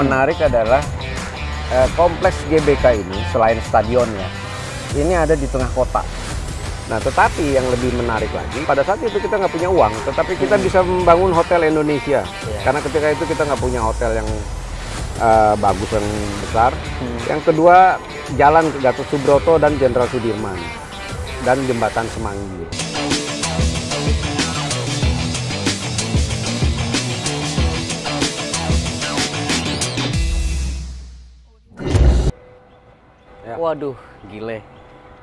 menarik adalah kompleks GBK ini selain stadionnya, ini ada di tengah kota. Nah, tetapi yang lebih menarik lagi, pada saat itu kita nggak punya uang, tetapi kita bisa membangun hotel Indonesia. Karena ketika itu kita nggak punya hotel yang bagus, yang besar. Yang kedua, jalan ke Gatot Subroto dan Jenderal Sudirman, dan jembatan Semanggi. Waduh, gile.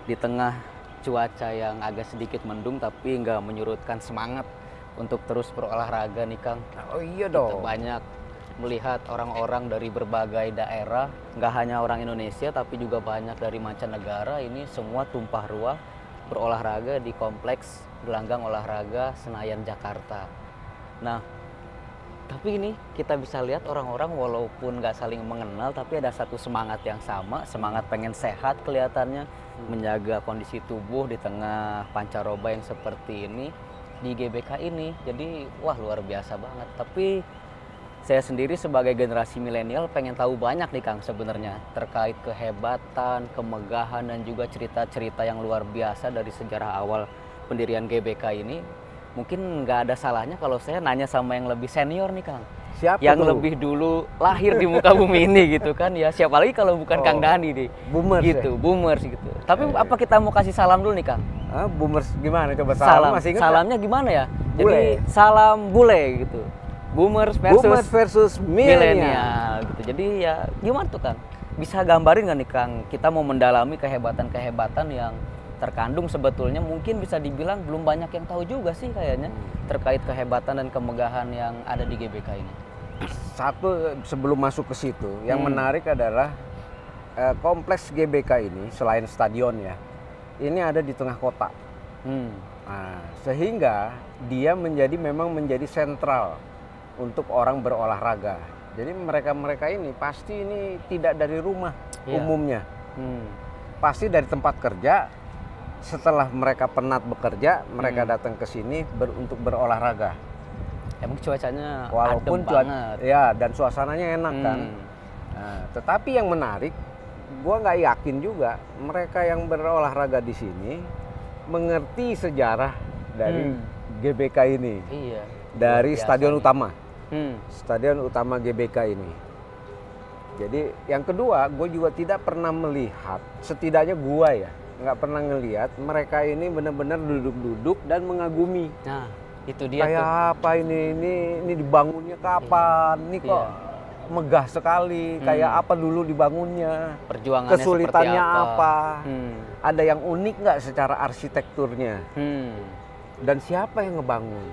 Di tengah cuaca yang agak sedikit mendung tapi nggak menyurutkan semangat untuk terus berolahraga nih Kang. Oh iya Kita dong. banyak melihat orang-orang dari berbagai daerah, nggak hanya orang Indonesia tapi juga banyak dari mancanegara. Ini semua tumpah ruah berolahraga di kompleks gelanggang olahraga Senayan Jakarta. Nah, tapi ini kita bisa lihat orang-orang walaupun nggak saling mengenal tapi ada satu semangat yang sama, semangat pengen sehat kelihatannya, menjaga kondisi tubuh di tengah pancaroba yang seperti ini di GBK ini. Jadi wah, luar biasa banget. Tapi saya sendiri sebagai generasi milenial pengen tahu banyak nih Kang sebenarnya terkait kehebatan, kemegahan dan juga cerita-cerita yang luar biasa dari sejarah awal pendirian GBK ini. Mungkin nggak ada salahnya kalau saya nanya sama yang lebih senior nih Kang. Siapa yang tuh? lebih dulu lahir di muka bumi ini gitu kan ya. Siapa lagi kalau bukan Kang Dhani nih. Boomers gitu, ya? boomers gitu. Tapi apa kita mau kasih salam dulu nih Kang? Boomers gimana? Coba salam. Masih ingat Salamnya gimana ya? Bule. Jadi salam bule gitu. Boomers versus milenial gitu. Jadi ya gimana tuh Kang? Bisa gambarin nggak nih Kang? Kita mau mendalami kehebatan-kehebatan yang terkandung sebetulnya mungkin bisa dibilang belum banyak yang tahu juga sih kayaknya terkait kehebatan dan kemegahan yang ada di GBK ini. Satu, sebelum masuk ke situ, yang menarik adalah kompleks GBK ini selain stadionnya, ini ada di tengah kota. Nah, sehingga dia memang menjadi sentral untuk orang berolahraga. Jadi mereka ini pasti ini tidak dari rumah umumnya, pasti dari tempat kerja. Setelah mereka penat bekerja, mereka datang ke sini untuk berolahraga. Emang cuacanya walaupun adem banget. Ya, dan suasananya enak kan. Nah, tetapi yang menarik, gua nggak yakin juga mereka yang berolahraga di sini mengerti sejarah dari GBK ini. Iya. Dari stadion utama. Stadion utama GBK ini. Jadi yang kedua, gue juga tidak pernah melihat, setidaknya gua ya, nggak pernah ngelihat mereka ini benar-benar duduk-duduk dan mengagumi. Nah, itu dia kayak tuh. apa ini dibangunnya kapan? Ini kok megah sekali. Kayak apa dulu dibangunnya? Perjuangannya kesulitannya seperti apa? Ada yang unik nggak secara arsitekturnya? Dan siapa yang ngebangun?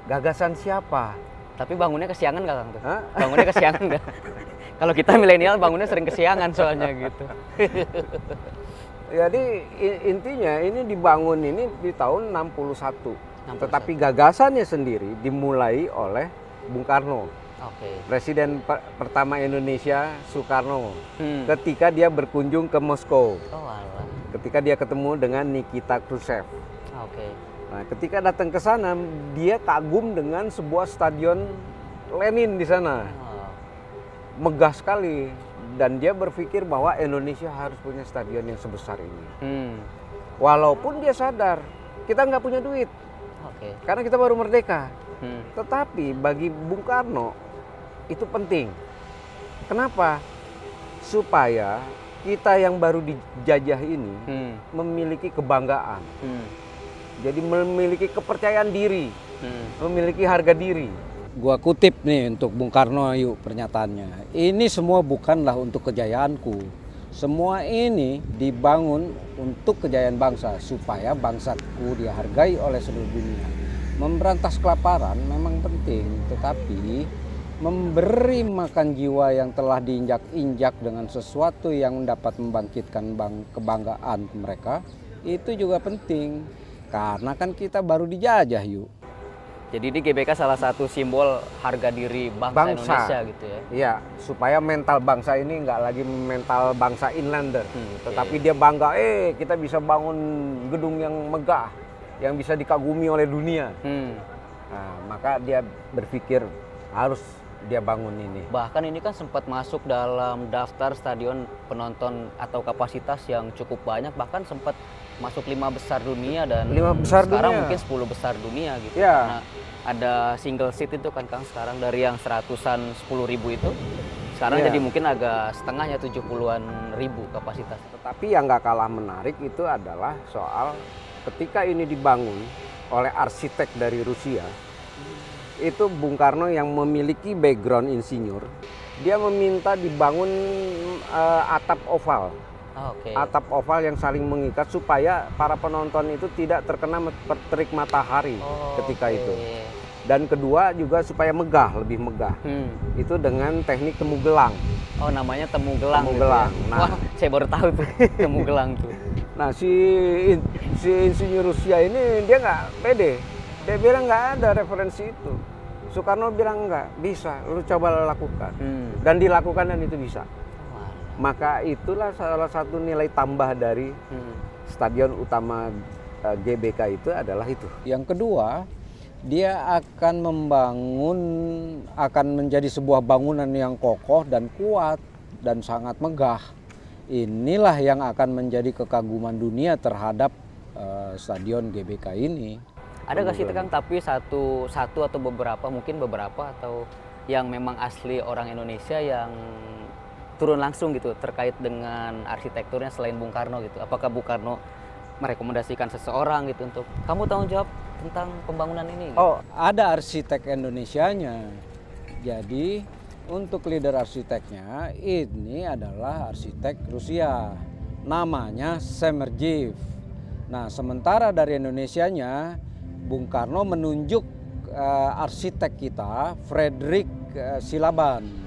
Gagasan siapa? Tapi bangunnya kesiangan nggak Kang? Bangunnya kesiangan nggak? Kalau kita milenial bangunnya sering kesiangan soalnya gitu. Jadi intinya ini dibangun ini di tahun 61. Tetapi gagasannya sendiri dimulai oleh Bung Karno. Presiden pertama Indonesia, Soekarno. Ketika dia berkunjung ke Moskow. Ketika dia ketemu dengan Nikita Khrushchev. Nah, ketika datang ke sana, dia kagum dengan sebuah stadion Lenin di sana. Megah sekali. Dan dia berpikir bahwa Indonesia harus punya stadion yang sebesar ini. Walaupun dia sadar kita nggak punya duit, karena kita baru merdeka. Tetapi bagi Bung Karno itu penting. Kenapa? Supaya kita yang baru dijajah ini memiliki kebanggaan, jadi memiliki kepercayaan diri, memiliki harga diri. Gua kutip nih untuk Bung Karno, yuk pernyataannya. Ini semua bukanlah untuk kejayaanku. Semua ini dibangun untuk kejayaan bangsa, supaya bangsaku dihargai oleh seluruh dunia. Memberantas kelaparan memang penting, tetapi memberi makan jiwa yang telah diinjak-injak dengan sesuatu yang dapat membangkitkan kebanggaan mereka, itu juga penting. Karena kan kita baru dijajah, yuk. Jadi di GBK salah satu simbol harga diri bangsa Indonesia gitu ya. Iya, supaya mental bangsa ini nggak lagi mental bangsa inlander, tetapi dia bangga, kita bisa bangun gedung yang megah, yang bisa dikagumi oleh dunia. Nah, maka dia berpikir harus dia bangun ini. Bahkan ini kan sempat masuk dalam daftar stadion penonton atau kapasitas yang cukup banyak, bahkan sempat masuk 5 besar dunia dan 5 besar sekarang dunia. mungkin 10 besar dunia gitu. Ya. Nah, ada single seat itu kan Kang sekarang dari yang 1010.000 itu sekarang ya, jadi mungkin agak setengahnya 70-an ribu kapasitas. Tetapi yang nggak kalah menarik itu adalah soal ketika ini dibangun oleh arsitek dari Rusia, itu Bung Karno yang memiliki background insinyur, dia meminta dibangun atap oval. Atap oval yang saling mengikat supaya para penonton itu tidak terkena terik matahari ketika itu. Dan kedua juga supaya megah, lebih megah. Itu dengan teknik temu gelang. Oh, namanya temu gelang. Temu gitu gelang. Ya? Nah, wah, saya baru tahu tuh temu gelang tuh. Nah, si insinyur Rusia ini dia nggak pede. Dia bilang nggak ada referensi itu. Soekarno bilang nggak bisa, lu coba lakukan. Dan dilakukan dan itu bisa. Maka itulah salah satu nilai tambah dari stadion utama GBK itu adalah itu. Yang kedua, dia akan menjadi sebuah bangunan yang kokoh dan kuat dan sangat megah. Inilah yang akan menjadi kekaguman dunia terhadap stadion GBK ini. Ada nggak sih Kang, tapi satu atau beberapa, mungkin beberapa atau yang memang asli orang Indonesia yang turun langsung gitu terkait dengan arsitekturnya selain Bung Karno gitu? Apakah Bung Karno merekomendasikan seseorang gitu untuk kamu tanggung jawab tentang pembangunan ini? Gitu? Oh, ada arsitek Indonesianya. Jadi untuk leader arsiteknya ini adalah arsitek Rusia. Namanya Semerjiv. Nah, sementara dari Indonesianya Bung Karno menunjuk arsitek kita Frederick Silaban.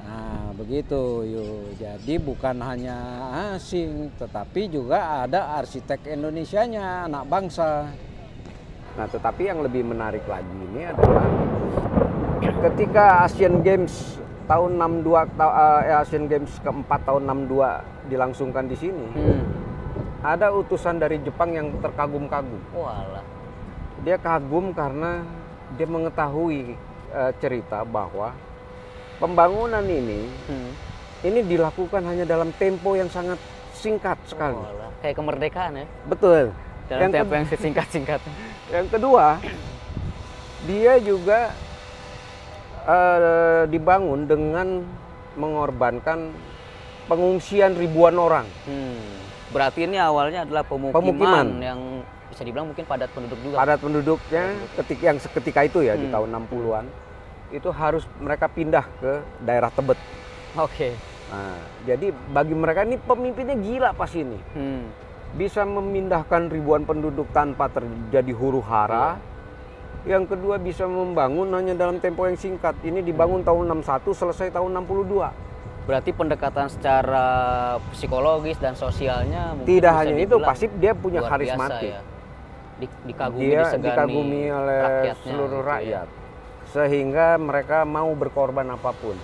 Nah, begitu yuk. Jadi bukan hanya asing, tetapi juga ada arsitek Indonesianya, anak bangsa. Nah, tetapi yang lebih menarik lagi ini adalah ketika Asian Games tahun 62, Asian Games keempat tahun 62 dilangsungkan di sini, ada utusan dari Jepang yang terkagum-kagum. Walah. Dia kagum karena dia mengetahui cerita bahwa pembangunan ini dilakukan hanya dalam tempo yang sangat singkat sekali. Kayak kemerdekaan ya? Betul. Dalam tempo yang singkat-singkat. Yang kedua, dia juga dibangun dengan mengorbankan pengungsian ribuan orang. Berarti ini awalnya adalah pemukiman yang bisa dibilang mungkin padat penduduk juga. Padat penduduknya seketika itu ya di tahun 60-an. Itu harus mereka pindah ke daerah Tebet. Oke. Nah, jadi bagi mereka ini pemimpinnya gila pas ini. Bisa memindahkan ribuan penduduk tanpa terjadi huru-hara. Yang kedua bisa membangun hanya dalam tempo yang singkat. Ini dibangun tahun 61, selesai tahun 62. Berarti pendekatan secara psikologis dan sosialnya mungkin tidak bisa hanya itu, pasti dia punya karismatik. Ya. Dikagumi, dia disegani dikagumi oleh seluruh gitu rakyat. Ya. Sehingga mereka mau berkorban apapun.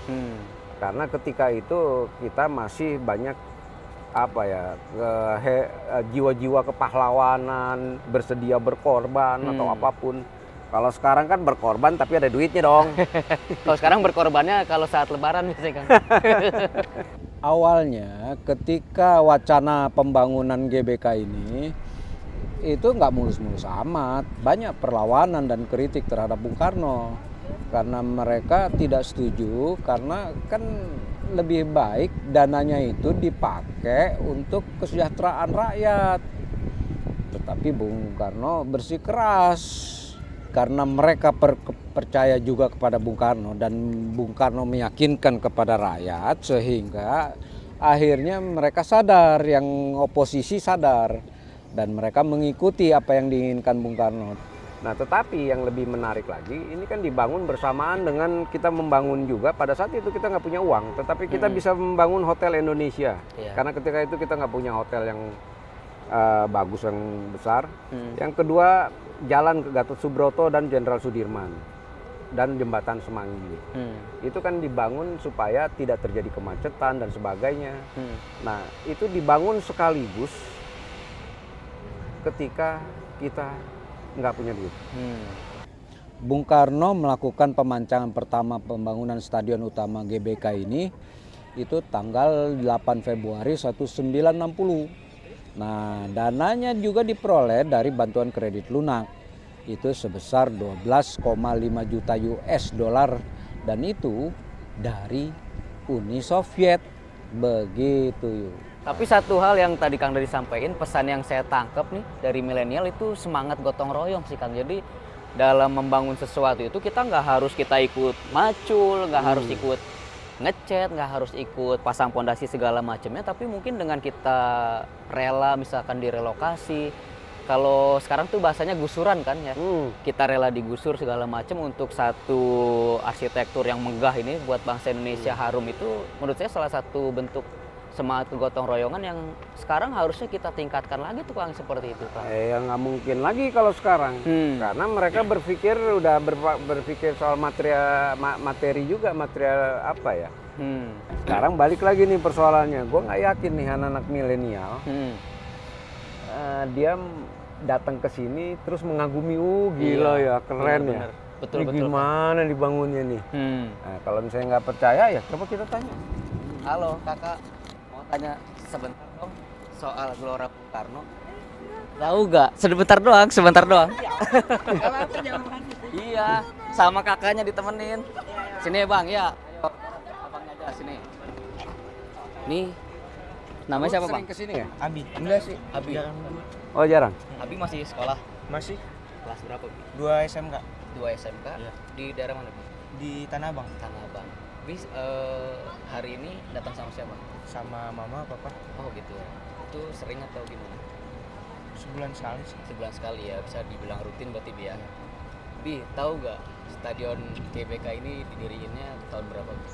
Karena ketika itu kita masih banyak jiwa-jiwa kepahlawanan, bersedia berkorban atau apapun. Kalau sekarang kan berkorban tapi ada duitnya dong. Kalau sekarang berkorbannya kalau saat lebaran misalnya Kang. Awalnya ketika wacana pembangunan GBK ini itu nggak mulus-mulus amat. Banyak perlawanan dan kritik terhadap Bung Karno. Karena mereka tidak setuju, karena kan lebih baik dananya itu dipakai untuk kesejahteraan rakyat. Tetapi Bung Karno bersikeras. Karena mereka percaya juga kepada Bung Karno dan Bung Karno meyakinkan kepada rakyat, sehingga akhirnya mereka sadar, yang oposisi sadar, dan mereka mengikuti apa yang diinginkan Bung Karno. Nah, tetapi yang lebih menarik lagi, ini kan dibangun bersamaan dengan kita membangun juga. Pada saat itu kita nggak punya uang, tetapi kita bisa membangun Hotel Indonesia. Karena ketika itu kita nggak punya hotel yang bagus, yang besar. Yang kedua, jalan ke Gatot Subroto dan Jenderal Sudirman dan jembatan Semanggi. Itu kan dibangun supaya tidak terjadi kemacetan dan sebagainya. Nah, itu dibangun sekaligus ketika kita nggak punya duit. Bung Karno melakukan pemancangan pertama pembangunan Stadion Utama GBK ini itu tanggal 8 Februari 1960. Nah, dananya juga diperoleh dari bantuan kredit lunak. Itu sebesar 12,5 juta US dollar dan itu dari Uni Soviet. Begitu yuk. Tapi satu hal yang tadi Kang Dedi sampaikan, pesan yang saya tangkap nih dari milenial itu semangat gotong royong sih Kang. Jadi dalam membangun sesuatu itu kita nggak harus kita ikut macul, nggak harus ikut ngecat, nggak harus ikut pasang pondasi segala macamnya, tapi mungkin dengan kita rela misalkan direlokasi, kalau sekarang tuh bahasanya gusuran kan ya, kita rela digusur segala macam untuk satu arsitektur yang megah ini buat bangsa Indonesia harum, itu menurut saya salah satu bentuk semangat kegotong royongan yang sekarang harusnya kita tingkatkan lagi tuh Kang, seperti itu Kang. Ya nggak mungkin lagi kalau sekarang, karena mereka berpikir soal materi juga, material apa ya. Sekarang balik lagi nih persoalannya, gue nggak yakin nih anak-anak milenial dia datang ke sini terus mengagumi, gila ya, keren ya. Betul, ini gimana dibangunnya nih. Nah, kalau misalnya nggak percaya ya coba kita tanya. Halo kakak, mau tanya sebentar dong soal Gelora Bung Karno. Tahu nggak? Sebentar doang. Iya, sama kakaknya ditemenin. Sini bang, ya. Ayo, abangnya aja sini. Nih, namanya siapa bang? Sering kesini ya? Abi. Enggak sih. Abi. Oh jarang. Abi masih sekolah. Masih Kelas berapa Bi? 2 SMK 2 SMK. Iya. Di daerah mana Bi? di Tanah Abang Tanah Abang. Bis hari ini datang sama siapa? sama mama papa. Oh gitu. Itu sering atau gimana? Sebulan sekali sih. Sebulan sekali ya, bisa dibilang rutin berarti Bi ya. Bi, tahu nggak Stadion GBK ini didiriinnya tahun berapa? Bi?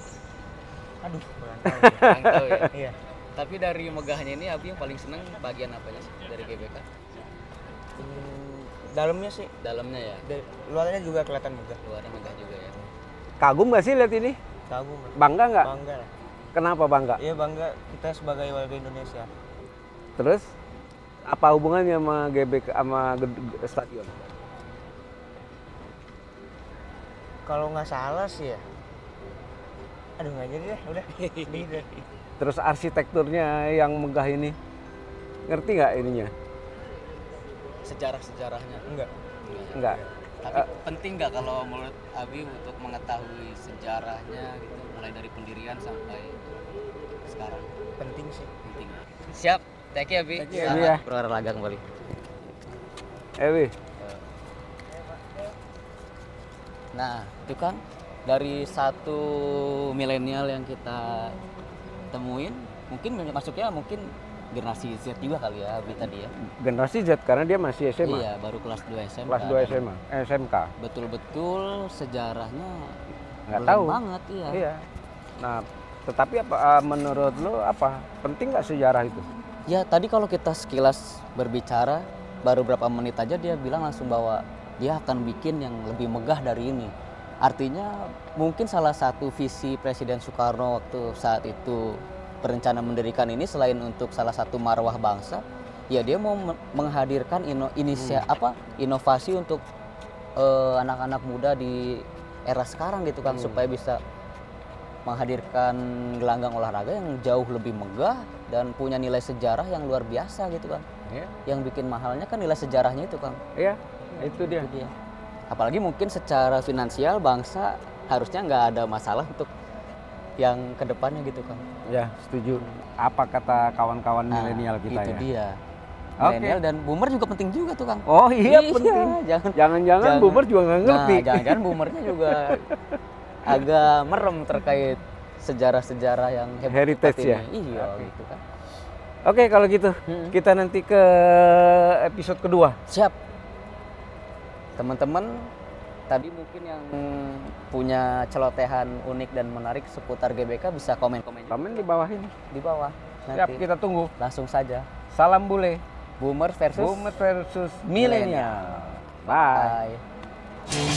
Aduh, kurang tahu. Kurang tahu ya. Iya. Tapi dari megahnya ini Abi yang paling seneng bagian apanya sih dari GBK? Dalamnya sih, Dalamnya ya. luarnya juga kelihatan megah. Luarnya megah juga ya. Kagum nggak sih lihat ini? Kagum. Bangga nggak? Bangga lah. Kenapa bangga? Iya bangga kita sebagai warga Indonesia. Terus apa hubungannya sama GBK sama stadion? Kalau nggak salah sih ya. Aduh nggak jadi deh, udah. Sedih. Terus arsitekturnya yang megah ini, ngerti nggak ininya? Sejarah-sejarahnya? Enggak. Tapi penting nggak kalau menurut Abi untuk mengetahui sejarahnya gitu, mulai dari pendirian sampai sekarang? Penting sih. Penting. Siap, thank you Abi. Thank you, Abi, ya. Berolahraga kembali. Ewi. Nah, itu kan dari satu milenial yang kita temuin, mungkin masuknya mungkin generasi Z juga kali ya Abi tadi ya. Generasi Z karena dia masih SMA. Iya, baru kelas 2 SMK. Kelas 2 SMA, SMK. Betul-betul sejarahnya Nggak belum tahu banget iya. Iya. Nah, tetapi apa menurut lo apa penting nggak sejarah itu? Ya tadi kalau kita sekilas berbicara baru berapa menit aja dia bilang langsung bahwa dia akan bikin yang lebih megah dari ini. Artinya mungkin salah satu visi Presiden Soekarno waktu saat itu berencana mendirikan ini selain untuk salah satu marwah bangsa, ya dia mau menghadirkan inovasi untuk anak-anak muda di era sekarang gitu kan, supaya bisa menghadirkan gelanggang olahraga yang jauh lebih megah dan punya nilai sejarah yang luar biasa gitu kan. Yeah. Yang bikin mahalnya kan nilai sejarahnya itu kan. Iya, itu dia. Apalagi mungkin secara finansial bangsa harusnya nggak ada masalah untuk yang kedepannya gitu kan. Ya, setuju. Apa kata kawan-kawan milenial kita itu ya? dia. Milenial dan boomer juga penting juga tuh Kang. Oh iya, penting. Jangan-jangan boomer juga nggak ngerti. Nah, jangan-jangan boomernya juga agak merem terkait sejarah-sejarah yang heritage ya. Iya, gitu kan. Oke, kalau gitu kita nanti ke episode kedua. Siap. Teman-teman, tadi mungkin yang punya celotehan unik dan menarik seputar GBK bisa komen-komen. Komen di bawah ini. Di bawah. Siap, kita tunggu. Langsung saja. Salam bule. Boomer versus milenial. Bye. Bye.